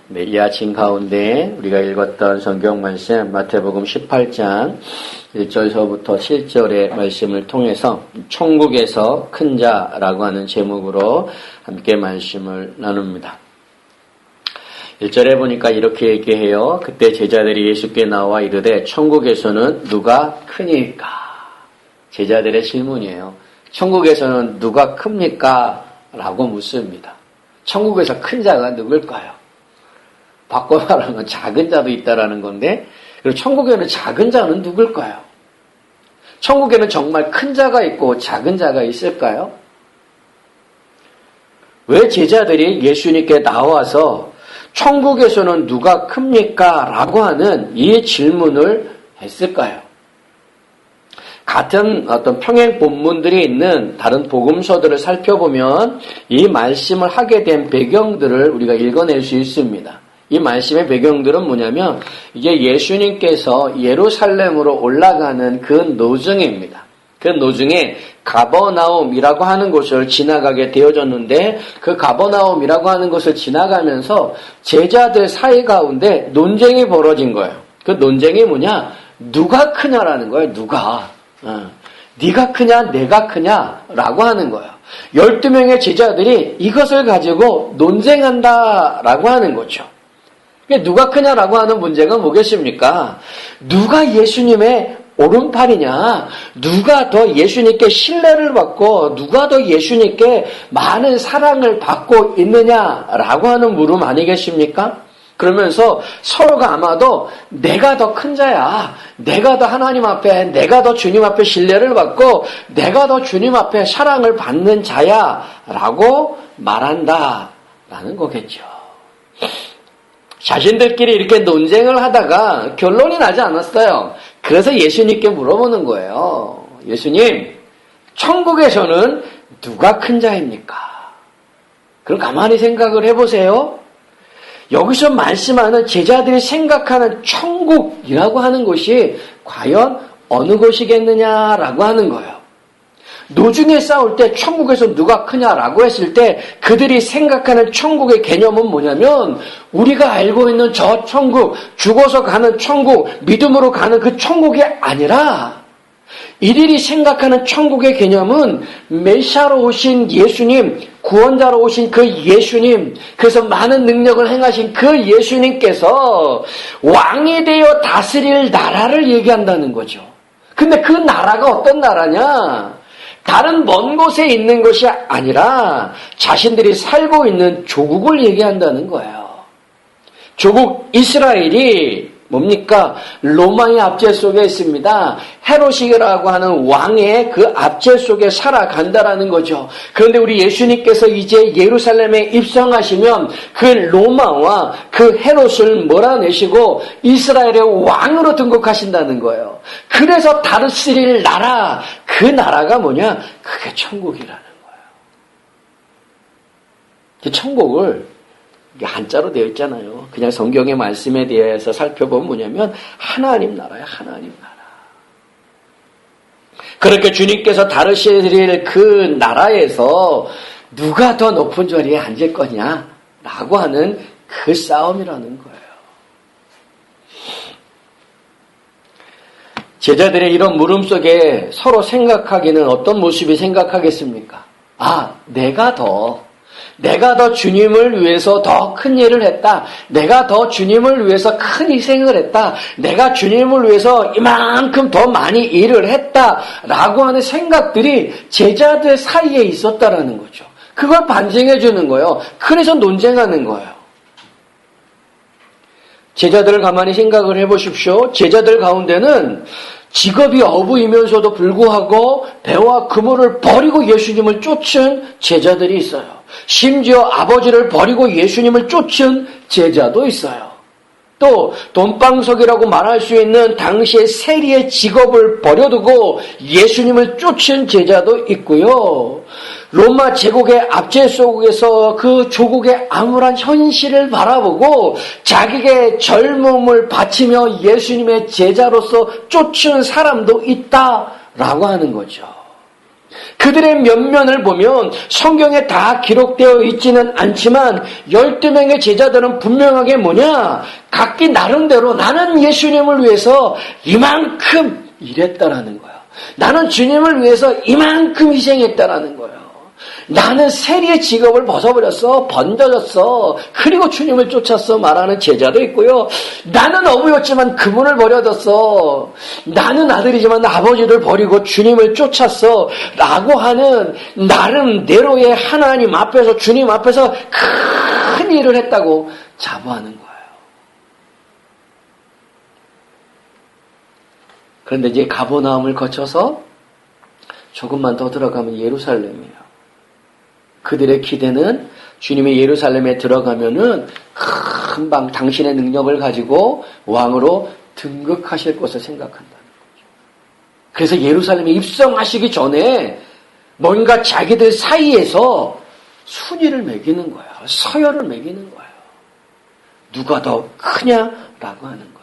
네, 이 아침 가운데 우리가 읽었던 성경 말씀 마태복음 18장 1절서부터 7절의 말씀을 통해서 천국에서 큰 자라고 하는 제목으로 함께 말씀을 나눕니다. 1절에 보니까 이렇게 얘기해요. 그때 제자들이 예수께 나와 이르되 천국에서는 누가 크니까? 제자들의 질문이에요. 천국에서는 누가 큽니까? 라고 묻습니다. 천국에서 큰 자가 누굴까요? 바꿔 말하면 작은 자도 있다라는 건데, 그리고 천국에는 작은 자는 누굴까요? 천국에는 정말 큰 자가 있고 작은 자가 있을까요? 왜 제자들이 예수님께 나와서 천국에서는 누가 큽니까? 라고 하는 이 질문을 했을까요? 같은 어떤 평행 본문들이 있는 다른 복음서들을 살펴보면 이 말씀을 하게 된 배경들을 우리가 읽어낼 수 있습니다. 이 말씀의 배경들은 뭐냐면 이제 예수님께서 예루살렘으로 올라가는 그 노중입니다. 그 노중에 가버나움이라고 하는 곳을 지나가게 되어졌는데 그 가버나움이라고 하는 곳을 지나가면서 제자들 사이 가운데 논쟁이 벌어진 거예요. 그 논쟁이 뭐냐? 누가 크냐라는 거예요. 누가. 네가 크냐 내가 크냐라고 하는 거예요. 12명의 제자들이 이것을 가지고 논쟁한다라고 하는 거죠. 누가 크냐라고 하는 문제가 뭐겠습니까? 누가 예수님의 오른팔이냐? 누가 더 예수님께 신뢰를 받고 누가 더 예수님께 많은 사랑을 받고 있느냐라고 하는 물음 아니겠습니까? 그러면서 서로가 아마도 내가 더 큰 자야. 내가 더 하나님 앞에, 내가 더 주님 앞에 신뢰를 받고 내가 더 주님 앞에 사랑을 받는 자야 라고 말한다라는 거겠죠. 자신들끼리 이렇게 논쟁을 하다가 결론이 나지 않았어요. 그래서 예수님께 물어보는 거예요. 예수님, 천국에서는 누가 큰 자입니까? 그럼 가만히 생각을 해보세요. 여기서 말씀하는 제자들이 생각하는 천국이라고 하는 곳이 과연 어느 곳이겠느냐라고 하는 거예요. 노중에 싸울 때 천국에서 누가 크냐라고 했을 때 그들이 생각하는 천국의 개념은 뭐냐면 우리가 알고 있는 저 천국, 죽어서 가는 천국, 믿음으로 가는 그 천국이 아니라 이들이 생각하는 천국의 개념은 메시아로 오신 예수님, 구원자로 오신 그 예수님, 그래서 많은 능력을 행하신 그 예수님께서 왕이 되어 다스릴 나라를 얘기한다는 거죠. 근데 그 나라가 어떤 나라냐? 다른 먼 곳에 있는 것이 아니라 자신들이 살고 있는 조국을 얘기한다는 거예요. 조국 이스라엘이 뭡니까? 로마의 압제 속에 있습니다. 헤롯이라고 하는 왕의 그 압제 속에 살아간다라는 거죠. 그런데 우리 예수님께서 이제 예루살렘에 입성하시면 그 로마와 그 헤롯을 몰아내시고 이스라엘의 왕으로 등극하신다는 거예요. 그래서 다스릴 나라, 그 나라가 뭐냐? 그게 천국이라는 거예요. 그 천국을 이게 한자로 되어 있잖아요. 그냥 성경의 말씀에 대해서 살펴보면 뭐냐면 하나님 나라야, 하나님 나라. 그렇게 주님께서 다루실 그 나라에서 누가 더 높은 자리에 앉을 거냐라고 하는 그 싸움이라는 거예요. 제자들의 이런 물음 속에 서로 생각하기는 어떤 모습이 생각하겠습니까? 내가 더 주님을 위해서 더 큰 일을 했다. 내가 더 주님을 위해서 큰 희생을 했다. 내가 주님을 위해서 이만큼 더 많이 일을 했다. 라고 하는 생각들이 제자들 사이에 있었다라는 거죠. 그걸 반증해 주는 거예요. 그래서 논쟁하는 거예요. 제자들을 가만히 생각을 해보십시오. 제자들 가운데는 직업이 어부이면서도 불구하고 배와 그물을 버리고 예수님을 쫓은 제자들이 있어요. 심지어 아버지를 버리고 예수님을 쫓은 제자도 있어요. 또 돈방석이라고 말할 수 있는 당시의 세리의 직업을 버려두고 예수님을 쫓은 제자도 있고요. 로마 제국의 압제 속에서 그 조국의 암울한 현실을 바라보고 자기의 젊음을 바치며 예수님의 제자로서 쫓은 사람도 있다라고 하는 거죠. 그들의 면면을 보면 성경에 다 기록되어 있지는 않지만 12명의 제자들은 분명하게 뭐냐? 각기 나름대로 나는 예수님을 위해서 이만큼 일했다라는 거예요. 나는 주님을 위해서 이만큼 희생했다라는 거예요. 나는 세리의 직업을 벗어버렸어. 번져졌어. 그리고 주님을 쫓았어. 말하는 제자도 있고요. 나는 어부였지만 그분을 버려뒀어. 나는 아들이지만 아버지를 버리고 주님을 쫓았어. 라고 하는 나름대로의 하나님 앞에서 주님 앞에서 큰 일을 했다고 자부하는 거예요. 그런데 이제 가버나움을 거쳐서 조금만 더 들어가면 예루살렘이에요. 그들의 기대는 주님이 예루살렘에 들어가면은 금방 당신의 능력을 가지고 왕으로 등극하실 것을 생각한다는 거죠. 그래서 예루살렘에 입성하시기 전에 뭔가 자기들 사이에서 순위를 매기는 거예요. 서열을 매기는 거예요. 누가 더 크냐라고 하는 거죠.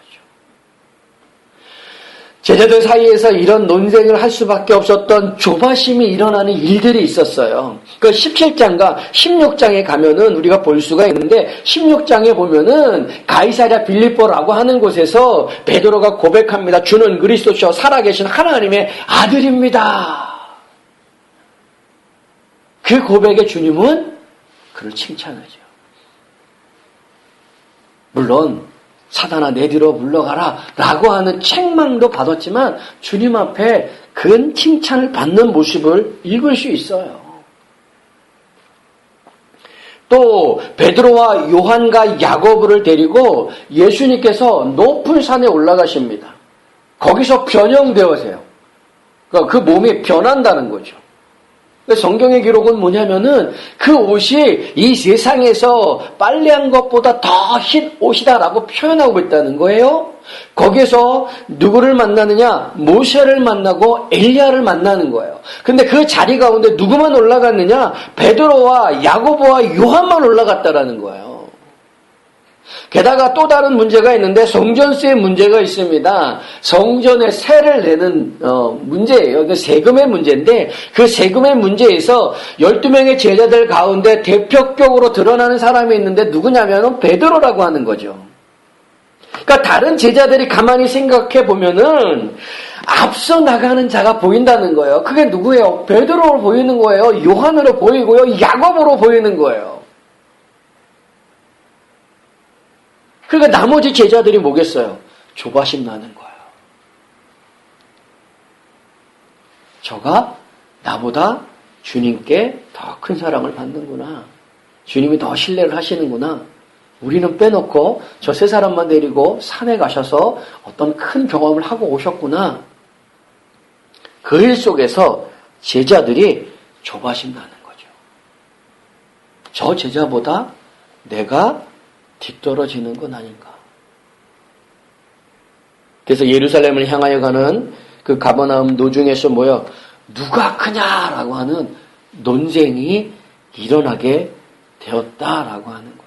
제자들 사이에서 이런 논쟁을 할 수밖에 없었던 조바심이 일어나는 일들이 있었어요. 그 17장과 16장에 가면은 우리가 볼 수가 있는데 16장에 보면은 가이사랴 빌립보라고 하는 곳에서 베드로가 고백합니다. 주는 그리스도시요 살아계신 하나님의 아들입니다. 그 고백에 주님은 그를 칭찬하죠. 물론 사단아 내 뒤로 물러가라 라고 하는 책망도 받았지만 주님 앞에 큰 칭찬을 받는 모습을 읽을 수 있어요. 또 베드로와 요한과 야고보를 데리고 예수님께서 높은 산에 올라가십니다. 거기서 변형되어세요. 그 몸이 변한다는 거죠. 성경의 기록은 뭐냐면은 그 옷이 이 세상에서 빨래한 것보다 더 흰 옷이다라고 표현하고 있다는 거예요. 거기서 누구를 만나느냐? 모세를 만나고 엘리야를 만나는 거예요. 근데 그 자리 가운데 누구만 올라갔느냐? 베드로와 야고보와 요한만 올라갔다라는 거예요. 게다가 또 다른 문제가 있는데 성전세의 문제가 있습니다. 성전에 세를 내는 문제예요. 그 세금의 문제인데 그 세금의 문제에서 12명의 제자들 가운데 대표격으로 드러나는 사람이 있는데 누구냐면 베드로라고 하는 거죠. 그러니까 다른 제자들이 가만히 생각해 보면은 앞서 나가는 자가 보인다는 거예요. 그게 누구예요? 베드로로 보이는 거예요. 요한으로 보이고요. 야고보로 보이는 거예요. 그러니까 나머지 제자들이 뭐겠어요? 조바심 나는 거예요. 저가 나보다 주님께 더 큰 사랑을 받는구나. 주님이 더 신뢰를 하시는구나. 우리는 빼놓고 저 세 사람만 데리고 산에 가셔서 어떤 큰 경험을 하고 오셨구나. 그 일 속에서 제자들이 조바심 나는 거죠. 저 제자보다 내가 뒤떨어지는 건 아닌가. 그래서 예루살렘을 향하여 가는 그 가버나움 노중에서 모여 누가 크냐라고 하는 논쟁이 일어나게 되었다라고 하는 거죠.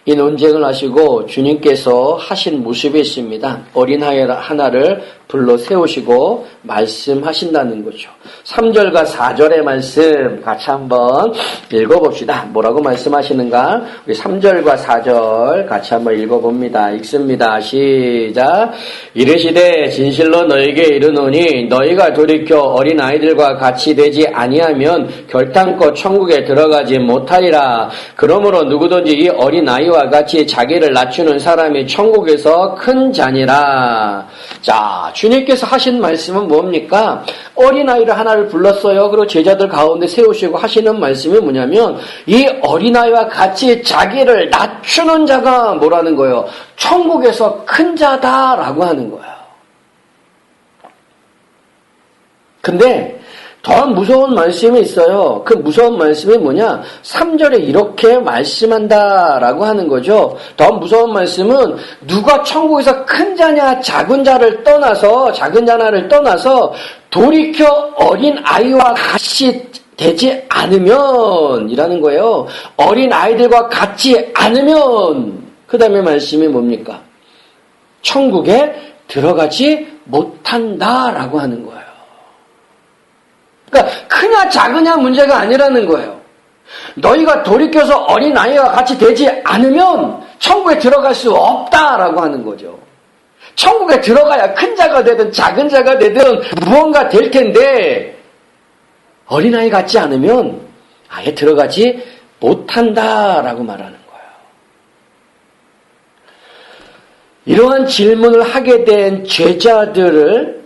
이 논쟁을 하시고 주님께서 하신 모습이 있습니다. 어린아이 하나를 불러 세우시고 말씀하신다는 거죠. 3절과 4절의 말씀 같이 한번 읽어봅시다. 뭐라고 말씀하시는가? 우리 3절과 4절 같이 한번 읽어봅니다. 읽습니다. 시작. 이르시되 진실로 너에게 이르노니 너희가 돌이켜 어린아이들과 같이 되지 아니하면 결탄코 천국에 들어가지 못하리라. 그러므로 누구든지 이 어린아이와 같이 자기를 낮추는 사람이 천국에서 큰 자니라. 자, 주님께서 하신 말씀은 뭡니까? 어린아이를 하나를 불렀어요. 그리고 제자들 가운데 세우시고 하시는 말씀이 뭐냐면 이 어린아이와 같이 자기를 낮추는 자가 뭐라는 거예요? 천국에서 큰 자다라고 하는 거예요. 근데 더 무서운 말씀이 있어요. 그 무서운 말씀이 뭐냐? 3절에 이렇게 말씀한다라고 하는 거죠. 더 무서운 말씀은 누가 천국에서 큰 자냐 작은 자를 떠나서 작은 자나를 떠나서 돌이켜 어린 아이와 같이 되지 않으면 이라는 거예요. 어린 아이들과 같지 않으면 그 다음에 말씀이 뭡니까? 천국에 들어가지 못한다라고 하는 거예요. 그러니까 크냐 작으냐 문제가 아니라는 거예요. 너희가 돌이켜서 어린아이와 같이 되지 않으면 천국에 들어갈 수 없다라고 하는 거죠. 천국에 들어가야 큰 자가 되든 작은 자가 되든 무언가 될 텐데 어린아이 같지 않으면 아예 들어가지 못한다라고 말하는 거예요. 이러한 질문을 하게 된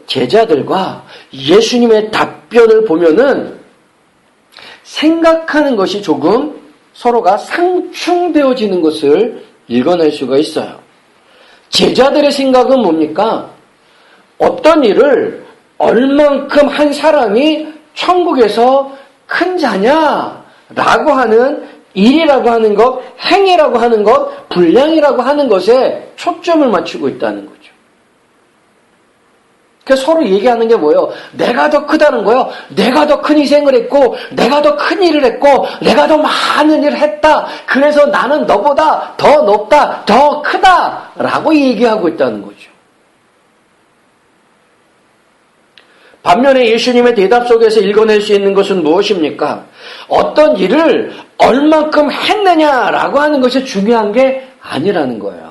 제자들과 예수님의 답변을 보면은 생각하는 것이 조금 서로가 상충되어지는 것을 읽어낼 수가 있어요. 제자들의 생각은 뭡니까? 어떤 일을 얼만큼 한 사람이 천국에서 큰 자냐라고 하는 일이라고 하는 것, 행위라고 하는 것, 분량이라고 하는 것에 초점을 맞추고 있다는 거죠. 그래서 서로 얘기하는 게 뭐예요? 내가 더 크다는 거예요. 내가 더 큰 희생을 했고, 내가 더 큰 일을 했고, 내가 더 많은 일을 했다. 그래서 나는 너보다 더 높다, 더 크다 라고 얘기하고 있다는 거죠. 반면에 예수님의 대답 속에서 읽어낼 수 있는 것은 무엇입니까? 어떤 일을 얼만큼 했느냐라고 하는 것이 중요한 게 아니라는 거예요.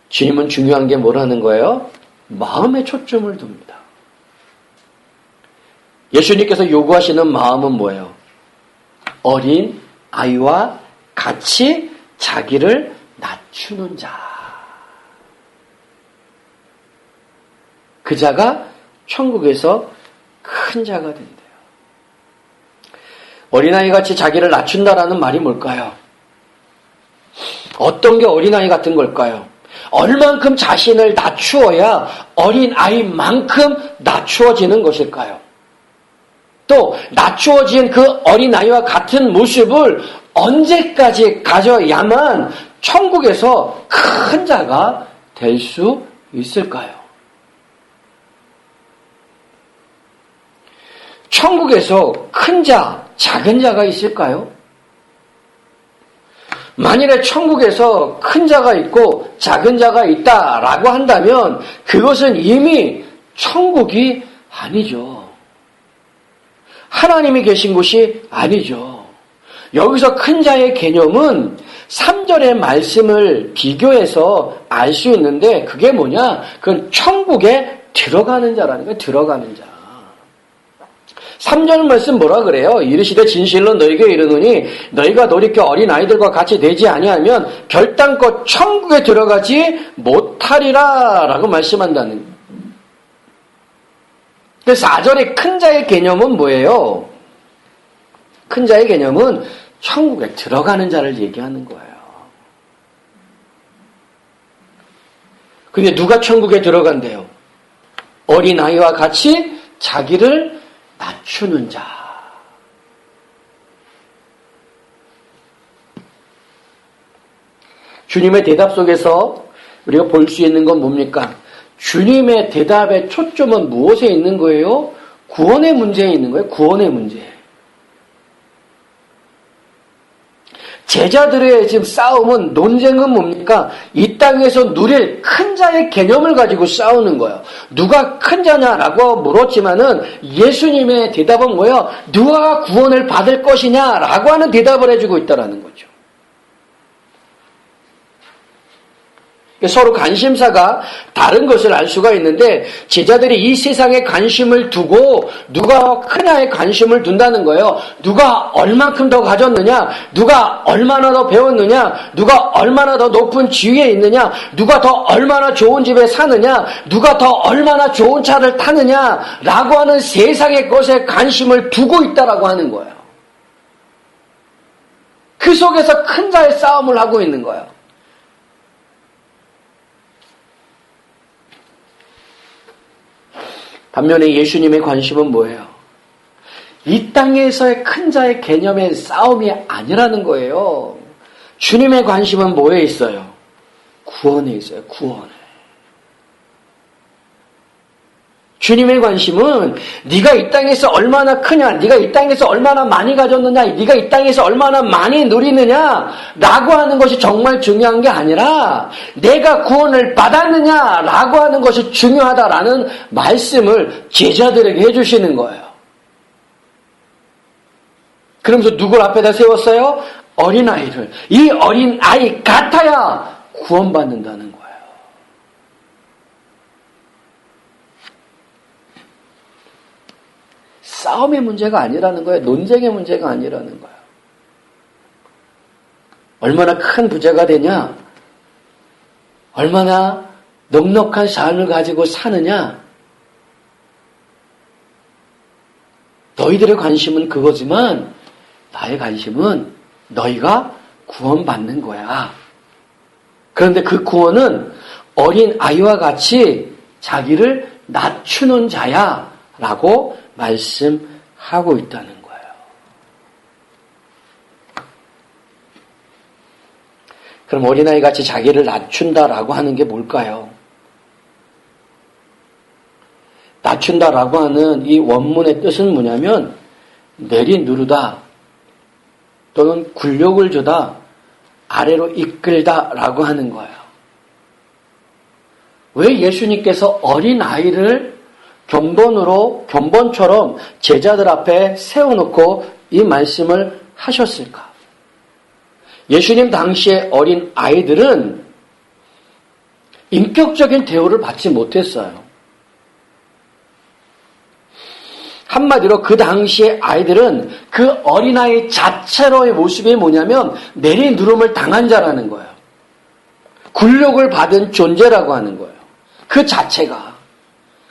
주님은 중요한 게 뭐라는 거예요? 마음에 초점을 둡니다. 예수님께서 요구하시는 마음은 뭐예요? 어린 아이와 같이 자기를 낮추는 자. 그 자가 천국에서 큰 자가 된대요. 어린아이 같이 자기를 낮춘다라는 말이 뭘까요? 어떤 게 어린아이 같은 걸까요? 얼만큼 자신을 낮추어야 어린아이만큼 낮추어지는 것일까요? 또 낮추어진 그 어린아이와 같은 모습을 언제까지 가져야만 천국에서 큰 자가 될 수 있을까요? 천국에서 큰 자, 작은 자가 있을까요? 만일에 천국에서 큰 자가 있고 작은 자가 있다라고 한다면 그것은 이미 천국이 아니죠. 하나님이 계신 곳이 아니죠. 여기서 큰 자의 개념은 3절의 말씀을 비교해서 알 수 있는데 그게 뭐냐? 그건 천국에 들어가는 자라는 거예요. 들어가는 자. 3절 말씀 뭐라 그래요? 이르시되 진실로 너희에게 이르노니 너희가 돌이켜 어린아이들과 같이 되지 아니하면 결단코 천국에 들어가지 못하리라 라고 말씀한다는 거예요. 4절의 큰 자의 개념은 뭐예요? 큰 자의 개념은 천국에 들어가는 자를 얘기하는 거예요. 근데 누가 천국에 들어간대요? 어린아이와 같이 자기를 낮추는 자. 주님의 대답 속에서 우리가 볼 수 있는 건 뭡니까? 주님의 대답의 초점은 무엇에 있는 거예요? 구원의 문제에 있는 거예요. 구원의 문제. 제자들의 지금 싸움은, 논쟁은 뭡니까? 이 땅에서 누릴 큰 자의 개념을 가지고 싸우는 거예요. 누가 큰 자냐라고 물었지만은 예수님의 대답은 뭐예요? 누가 구원을 받을 것이냐라고 하는 대답을 해주고 있다라는 거죠. 서로 관심사가 다른 것을 알 수가 있는데 제자들이 이 세상에 관심을 두고 누가 크냐에 관심을 둔다는 거예요. 누가 얼만큼 더 가졌느냐, 누가 얼마나 더 배웠느냐, 누가 얼마나 더 높은 지위에 있느냐, 누가 더 얼마나 좋은 집에 사느냐, 누가 더 얼마나 좋은 차를 타느냐라고 하는 세상의 것에 관심을 두고 있다라고 하는 거예요. 그 속에서 큰 자의 싸움을 하고 있는 거예요. 반면에 예수님의 관심은 뭐예요? 이 땅에서의 큰 자의 개념의 싸움이 아니라는 거예요. 주님의 관심은 뭐에 있어요? 구원에 있어요. 구원에. 주님의 관심은 네가 이 땅에서 얼마나 크냐, 네가 이 땅에서 얼마나 많이 가졌느냐, 네가 이 땅에서 얼마나 많이 누리느냐라고 하는 것이 정말 중요한 게 아니라 내가 구원을 받았느냐라고 하는 것이 중요하다라는 말씀을 제자들에게 해주시는 거예요. 그러면서 누굴 앞에다 세웠어요? 어린아이를. 이 어린아이 같아야 구원받는다는 거예요. 싸움의 문제가 아니라는 거예요. 논쟁의 문제가 아니라는 거예요. 얼마나 큰 부자가 되냐? 얼마나 넉넉한 삶을 가지고 사느냐? 너희들의 관심은 그거지만 나의 관심은 너희가 구원받는 거야. 그런데 그 구원은 어린 아이와 같이 자기를 낮추는 자야 라고 말씀하고 있다는 거예요. 그럼 어린아이 같이 자기를 낮춘다라고 하는 게 뭘까요? 낮춘다라고 하는 이 원문의 뜻은 뭐냐면 내리누르다 또는 굴욕을 주다, 아래로 이끌다라고 하는 거예요. 왜 예수님께서 어린아이를 견본처럼 제자들 앞에 세워놓고 이 말씀을 하셨을까? 예수님 당시의 어린 아이들은 인격적인 대우를 받지 못했어요. 한마디로 그 당시의 아이들은 그 어린아이 자체로의 모습이 뭐냐면 내리누름을 당한 자라는 거예요. 굴욕을 받은 존재라고 하는 거예요. 그 자체가.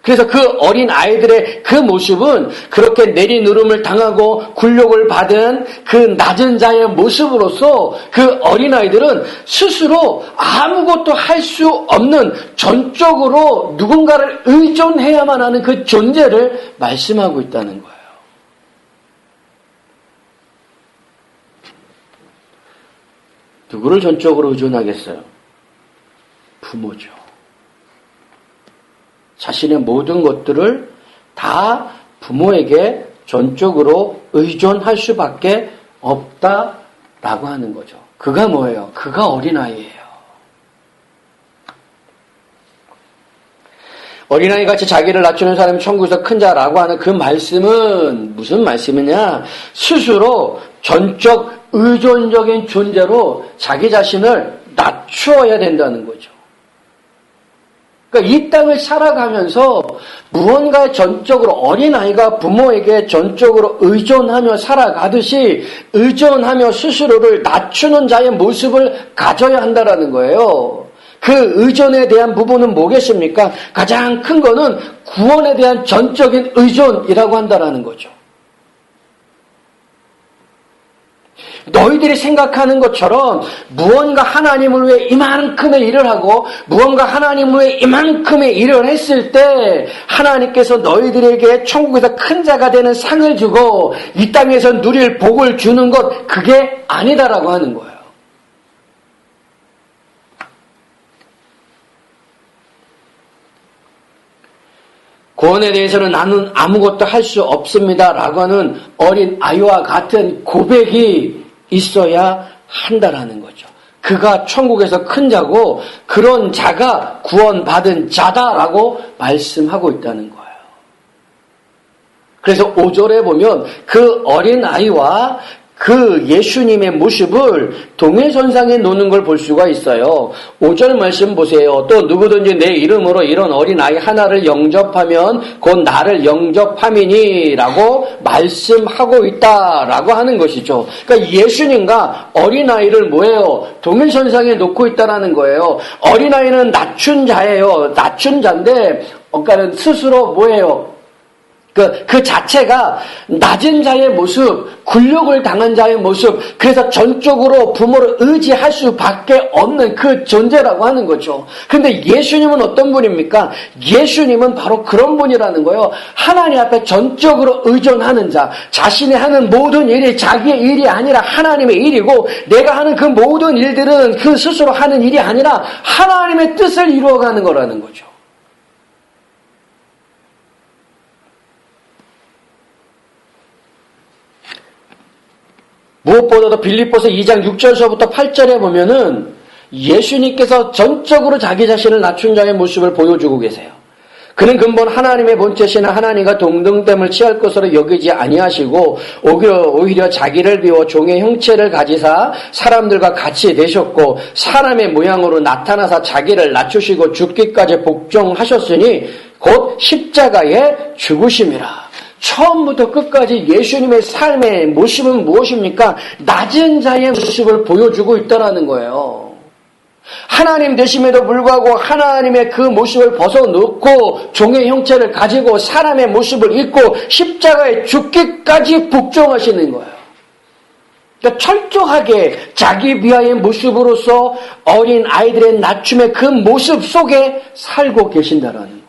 그래서 그 어린 아이들의 그 모습은 그렇게 내리누름을 당하고 굴욕을 받은 그 낮은 자의 모습으로서 그 어린 아이들은 스스로 아무것도 할 수 없는 전적으로 누군가를 의존해야만 하는 그 존재를 말씀하고 있다는 거예요. 누구를 전적으로 의존하겠어요? 부모죠. 자신의 모든 것들을 다 부모에게 전적으로 의존할 수밖에 없다라고 하는 거죠. 그가 뭐예요? 그가 어린아이예요. 어린아이같이 자기를 낮추는 사람이 천국에서 큰 자라고 하는 그 말씀은 무슨 말씀이냐? 스스로 전적 의존적인 존재로 자기 자신을 낮추어야 된다는 거죠. 그러니까 이 땅을 살아가면서 무언가 전적으로 어린아이가 부모에게 전적으로 의존하며 살아가듯이 의존하며 스스로를 낮추는 자의 모습을 가져야 한다는 거예요. 그 의존에 대한 부분은 뭐겠습니까? 가장 큰 거는 구원에 대한 전적인 의존이라고 한다는 거죠. 너희들이 생각하는 것처럼 무언가 하나님을 위해 이만큼의 일을 하고 무언가 하나님을 위해 이만큼의 일을 했을 때 하나님께서 너희들에게 천국에서 큰 자가 되는 상을 주고 이 땅에서 누릴 복을 주는 것, 그게 아니다라고 하는 거예요. 구원에 대해서는 나는 아무것도 할 수 없습니다라고 하는 어린 아이와 같은 고백이 있어야 한다라는 거죠. 그가 천국에서 큰 자고 그런 자가 구원받은 자다라고 말씀하고 있다는 거예요. 그래서 5절에 보면 그 어린 아이와 그 예수님의 모습을 동해선상에 놓는 걸 볼 수가 있어요. 5절 말씀 보세요. 또 누구든지 내 이름으로 이런 어린아이 하나를 영접하면 곧 나를 영접함이니라고 말씀하고 있다라고 하는 것이죠. 그러니까 예수님과 어린아이를 뭐예요? 동해선상에 놓고 있다라는 거예요. 어린아이는 낮춘 자예요. 낮춘 자인데 그러니까 스스로 뭐예요? 그 자체가 낮은 자의 모습, 굴욕을 당한 자의 모습, 그래서 전적으로 부모를 의지할 수밖에 없는 그 존재라고 하는 거죠. 그런데 예수님은 어떤 분입니까? 예수님은 바로 그런 분이라는 거예요. 하나님 앞에 전적으로 의존하는 자, 자신이 하는 모든 일이 자기의 일이 아니라 하나님의 일이고 내가 하는 그 모든 일들은 그 스스로 하는 일이 아니라 하나님의 뜻을 이루어가는 거라는 거죠. 무엇보다도 빌립보서 2장 6절서부터 8절에 보면은 예수님께서 전적으로 자기 자신을 낮춘 자의 모습을 보여주고 계세요. 그는 근본 하나님의 본체시나 하나님과 동등됨을 취할 것으로 여기지 아니하시고 오히려 자기를 비워 종의 형체를 가지사 사람들과 같이 되셨고 사람의 모양으로 나타나사 자기를 낮추시고 죽기까지 복종하셨으니 곧 십자가에 죽으심이라. 처음부터 끝까지 예수님의 삶의 모습은 무엇입니까? 낮은 자의 모습을 보여주고 있다는 거예요. 하나님 되심에도 불구하고 하나님의 그 모습을 벗어놓고 종의 형체를 가지고 사람의 모습을 입고 십자가에 죽기까지 복종하시는 거예요. 그러니까 철저하게 자기 비하의 모습으로서 어린 아이들의 낮춤의 그 모습 속에 살고 계신다라는 거예요.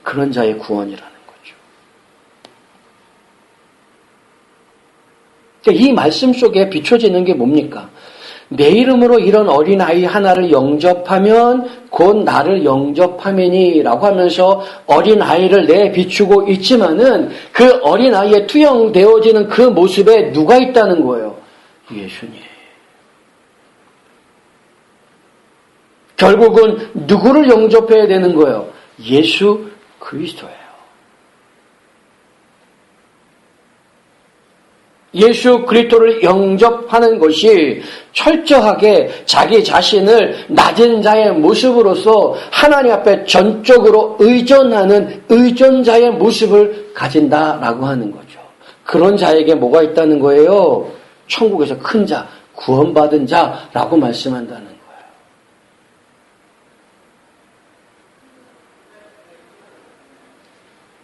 그런 자의 구원이라는 거죠. 이 말씀 속에 비춰지는 게 뭡니까? 내 이름으로 이런 어린아이 하나를 영접하면 곧 나를 영접하매니라고 하면서 어린아이를 내비추고 있지만은 그 어린아이에 투영되어지는 그 모습에 누가 있다는 거예요? 예수님. 결국은 누구를 영접해야 되는 거예요? 예수 그리스도예요. 예수 그리스도를 영접하는 것이 철저하게 자기 자신을 낮은 자의 모습으로서 하나님 앞에 전적으로 의존하는 의존자의 모습을 가진다라고 하는 거죠. 그런 자에게 뭐가 있다는 거예요? 천국에서 큰 자, 구원받은 자라고 말씀한다는 거예요.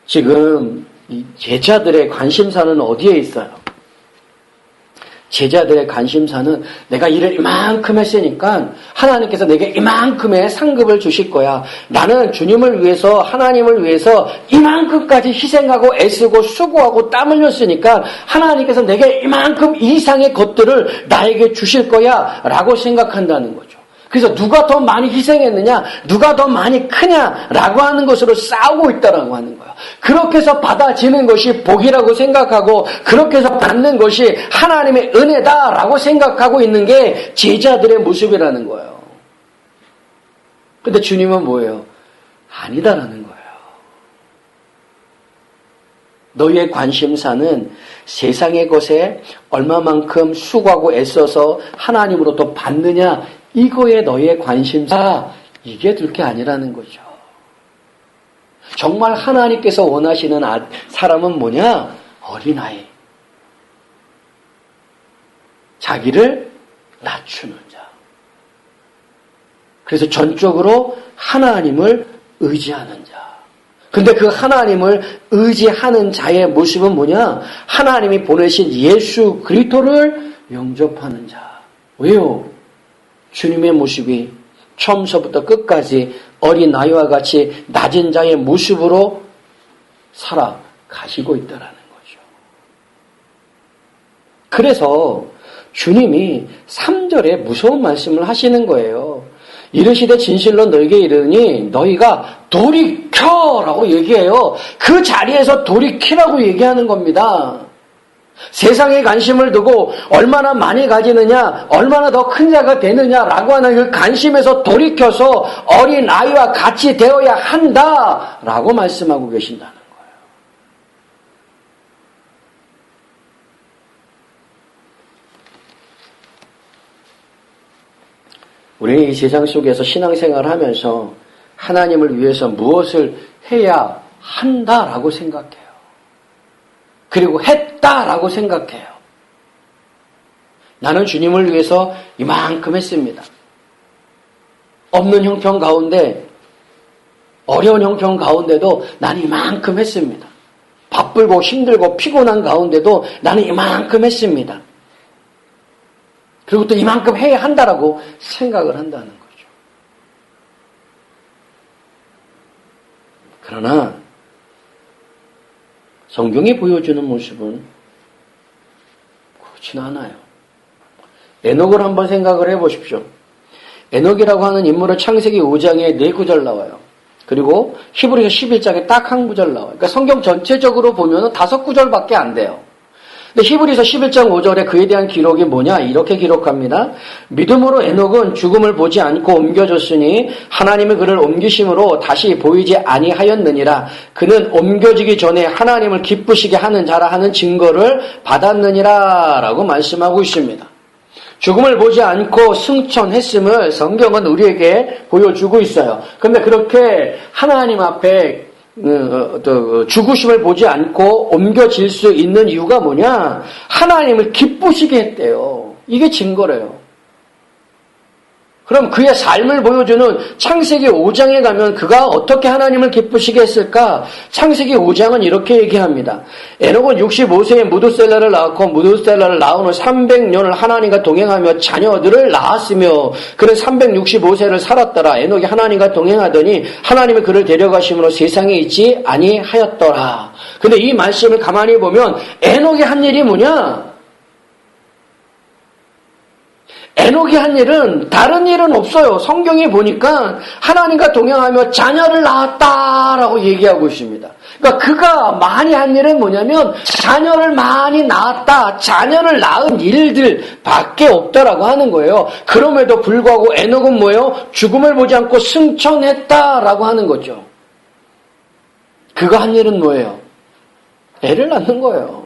지금 이 제자들의 관심사는 어디에 있어요? 제자들의 관심사는 내가 일을 이만큼 했으니까 하나님께서 내게 이만큼의 상급을 주실 거야. 나는 주님을 위해서 하나님을 위해서 이만큼까지 희생하고 애쓰고 수고하고 땀 흘렸으니까 하나님께서 내게 이만큼 이상의 것들을 나에게 주실 거야 라고 생각한다는 거죠. 그래서 누가 더 많이 희생했느냐, 누가 더 많이 크냐라고 하는 것으로 싸우고 있다라고 하는 거예요. 그렇게 해서 받아지는 것이 복이라고 생각하고 그렇게 해서 받는 것이 하나님의 은혜다라고 생각하고 있는 게 제자들의 모습이라는 거예요. 근데 주님은 뭐예요? 아니다라는 거예요. 너희의 관심사는 세상의 것에 얼마만큼 수고하고 애써서 하나님으로부터 받느냐, 이거에 너희의 관심사, 이게 들 게 아니라는 거죠. 정말 하나님께서 원하시는 사람은 뭐냐? 어린아이. 자기를 낮추는 자. 그래서 전적으로 하나님을 의지하는 자. 근데 그 하나님을 의지하는 자의 모습은 뭐냐? 하나님이 보내신 예수 그리스도를 영접하는 자. 왜요? 주님의 모습이 처음서부터 끝까지 어린아이와 같이 낮은 자의 모습으로 살아가시고 있다는 거죠. 그래서 주님이 3절에 무서운 말씀을 하시는 거예요. 이르시되 진실로 너에게 이르니 너희가 돌이켜라고 얘기해요. 그 자리에서 돌이키라고 얘기하는 겁니다. 세상에 관심을 두고 얼마나 많이 가지느냐, 얼마나 더 큰 자가 되느냐라고 하는 그 관심에서 돌이켜서 어린아이와 같이 되어야 한다라고 말씀하고 계신다는 거예요. 우리는 이 세상 속에서 신앙생활을 하면서 하나님을 위해서 무엇을 해야 한다라고 생각해요. 그리고 했다라고 생각해요. 나는 주님을 위해서 이만큼 했습니다. 없는 형편 가운데, 어려운 형편 가운데도 나는 이만큼 했습니다. 바쁘고 힘들고 피곤한 가운데도 나는 이만큼 했습니다. 그리고 또 이만큼 해야 한다라고 생각을 한다는 거죠. 그러나 성경이 보여주는 모습은 그렇지는 않아요. 에녹을 한번 생각을 해보십시오. 에녹이라고 하는 인물은 창세기 5장에 4구절 나와요. 그리고 히브리서 11장에 딱 한 구절 나와요. 그러니까 성경 전체적으로 보면 5구절밖에 안 돼요. 근데 히브리서 11장 5절에 그에 대한 기록이 뭐냐? 이렇게 기록합니다. 믿음으로 에녹은 죽음을 보지 않고 옮겨졌으니 하나님이 그를 옮기심으로 다시 보이지 아니하였느니라. 그는 옮겨지기 전에 하나님을 기쁘시게 하는 자라 하는 증거를 받았느니라 라고 말씀하고 있습니다. 죽음을 보지 않고 승천했음을 성경은 우리에게 보여주고 있어요. 그런데 그렇게 하나님 앞에 죽으심을 보지 않고 옮겨질 수 있는 이유가 뭐냐? 하나님을 기쁘시게 했대요. 이게 증거래요. 그럼 그의 삶을 보여주는 창세기 5장에 가면 그가 어떻게 하나님을 기쁘시게 했을까? 창세기 5장은 이렇게 얘기합니다. 에녹은 65세에 무두셀라를 낳았고 무두셀라를 낳은 후 300년을 하나님과 동행하며 자녀들을 낳았으며 그는 365세를 살았더라. 에녹이 하나님과 동행하더니 하나님이 그를 데려가심으로 세상에 있지 아니하였더라. 근데 이 말씀을 가만히 보면 에녹이 한 일이 뭐냐? 에녹이 한 일은 다른 일은 없어요. 성경에 보니까 하나님과 동행하며 자녀를 낳았다라고 얘기하고 있습니다. 그러니까 그가 많이 한 일은 뭐냐면 자녀를 많이 낳았다. 자녀를 낳은 일들 밖에 없다라고 하는 거예요. 그럼에도 불구하고 에녹은 뭐예요? 죽음을 보지 않고 승천했다라고 하는 거죠. 그가 한 일은 뭐예요? 애를 낳는 거예요.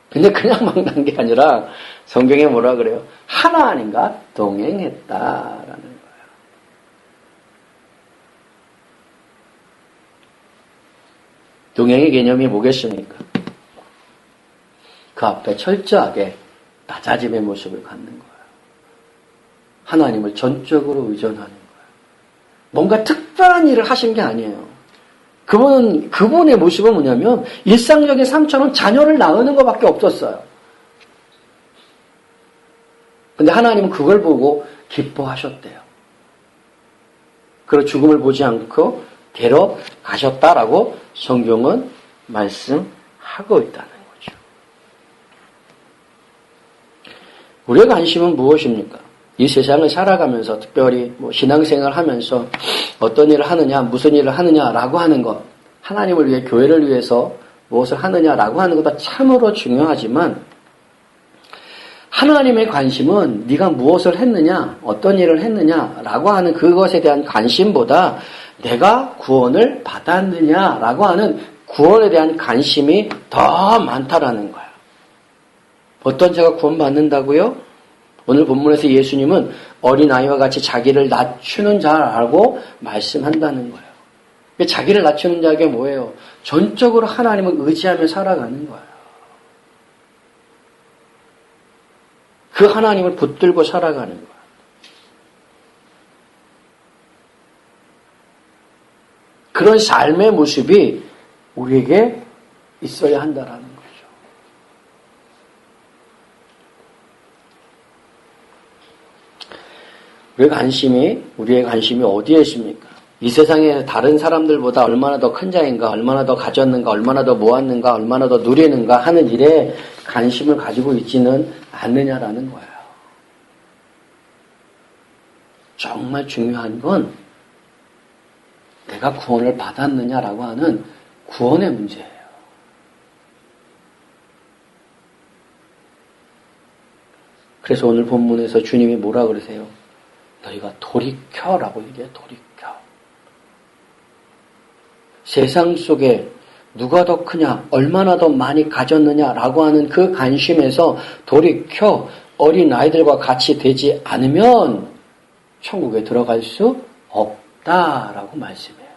근데 그냥 막 낳은 게 아니라 성경에 뭐라 그래요? 하나님과 동행했다라는 거예요. 동행의 개념이 뭐겠습니까? 그 앞에 철저하게 낮아짐의 모습을 갖는 거예요. 하나님을 전적으로 의존하는 거예요. 뭔가 특별한 일을 하신 게 아니에요. 그분의 모습은 뭐냐면 일상적인 삶처럼 자녀를 낳는 것밖에 없었어요. 근데 하나님은 그걸 보고 기뻐하셨대요. 그리고 죽음을 보지 않고 데려가셨다라고 성경은 말씀하고 있다는 거죠. 우리의 관심은 무엇입니까? 이 세상을 살아가면서 특별히 신앙생활을 하면서 어떤 일을 하느냐, 무슨 일을 하느냐라고 하는 것, 하나님을 위해 교회를 위해서 무엇을 하느냐라고 하는 것도 참으로 중요하지만 하나님의 관심은 네가 무엇을 했느냐, 어떤 일을 했느냐라고 하는 그것에 대한 관심보다 내가 구원을 받았느냐라고 하는 구원에 대한 관심이 더 많다라는 거예요. 어떤 자가 구원받는다고요? 오늘 본문에서 예수님은 어린아이와 같이 자기를 낮추는 자라고 말씀한다는 거예요. 자기를 낮추는 자가 뭐예요? 전적으로 하나님을 의지하며 살아가는 거예요. 그 하나님을 붙들고 살아가는 거예요. 그런 삶의 모습이 우리에게 있어야 한다라는 거죠. 우리의 관심이 어디에 있습니까? 이 세상에 다른 사람들보다 얼마나 더 큰 자인가, 얼마나 더 가졌는가, 얼마나 더 모았는가, 얼마나 더 누리는가 하는 일에 관심을 가지고 있지는 않느냐라는 거예요. 정말 중요한 건 내가 구원을 받았느냐라고 하는 구원의 문제예요. 그래서 오늘 본문에서 주님이 뭐라 그러세요? 너희가 돌이켜라고 얘기해요. 돌이켜. 세상 속에 누가 더 크냐, 얼마나 더 많이 가졌느냐라고 하는 그 관심에서 돌이켜 어린아이들과 같이 되지 않으면 천국에 들어갈 수 없다라고 말씀해요.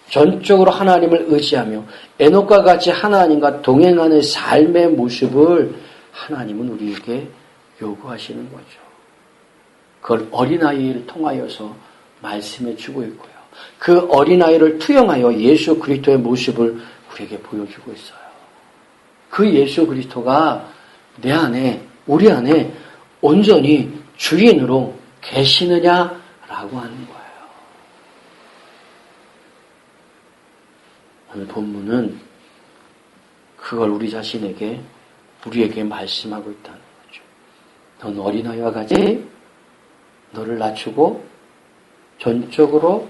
전적으로 하나님을 의지하며 에녹과 같이 하나님과 동행하는 삶의 모습을 하나님은 우리에게 요구하시는 거죠. 그걸 어린아이를 통하여서 말씀해 주고 있고요. 그 어린아이를 투영하여 예수 그리스도의 모습을 우리에게 보여주고 있어요. 그 예수 그리스도가 내 안에, 우리 안에 온전히 주인으로 계시느냐라고 하는 거예요. 오늘 본문은 그걸 우리 자신에게, 우리에게 말씀하고 있다는 거죠. 넌 어린아이와 같이 너를 낮추고 전적으로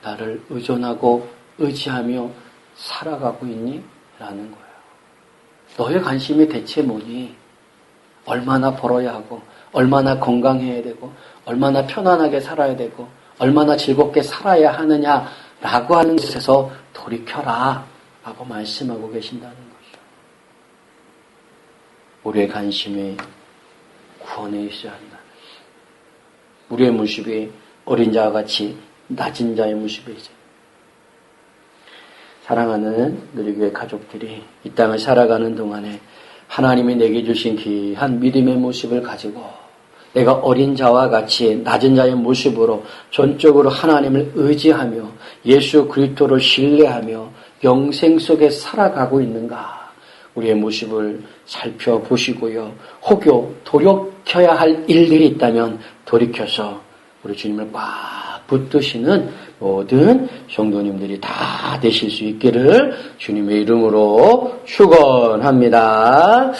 나를 의존하고 의지하며 살아가고 있니? 라는 거예요. 너의 관심이 대체 뭐니? 얼마나 벌어야 하고, 얼마나 건강해야 되고, 얼마나 편안하게 살아야 되고, 얼마나 즐겁게 살아야 하느냐라고 하는 것에서 돌이켜라 라고 말씀하고 계신다는 거죠. 우리의 관심이 구원에 있어야 한다. 우리의 모습이 어린 자와 같이 낮은 자의 모습이죠. 사랑하는 누리교회 가족들이 이 땅을 살아가는 동안에 하나님이 내게 주신 귀한 믿음의 모습을 가지고 내가 어린 자와 같이 낮은 자의 모습으로 전적으로 하나님을 의지하며 예수 그리스도를 신뢰하며 영생 속에 살아가고 있는가? 우리의 모습을 살펴보시고요. 혹여 돌이켜야 할 일들이 있다면 돌이켜서 우리 주님을 꽉 붙드시는 모든 성도님들이 다 되실 수 있기를 주님의 이름으로 축원합니다.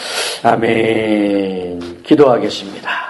아멘. 기도하겠습니다.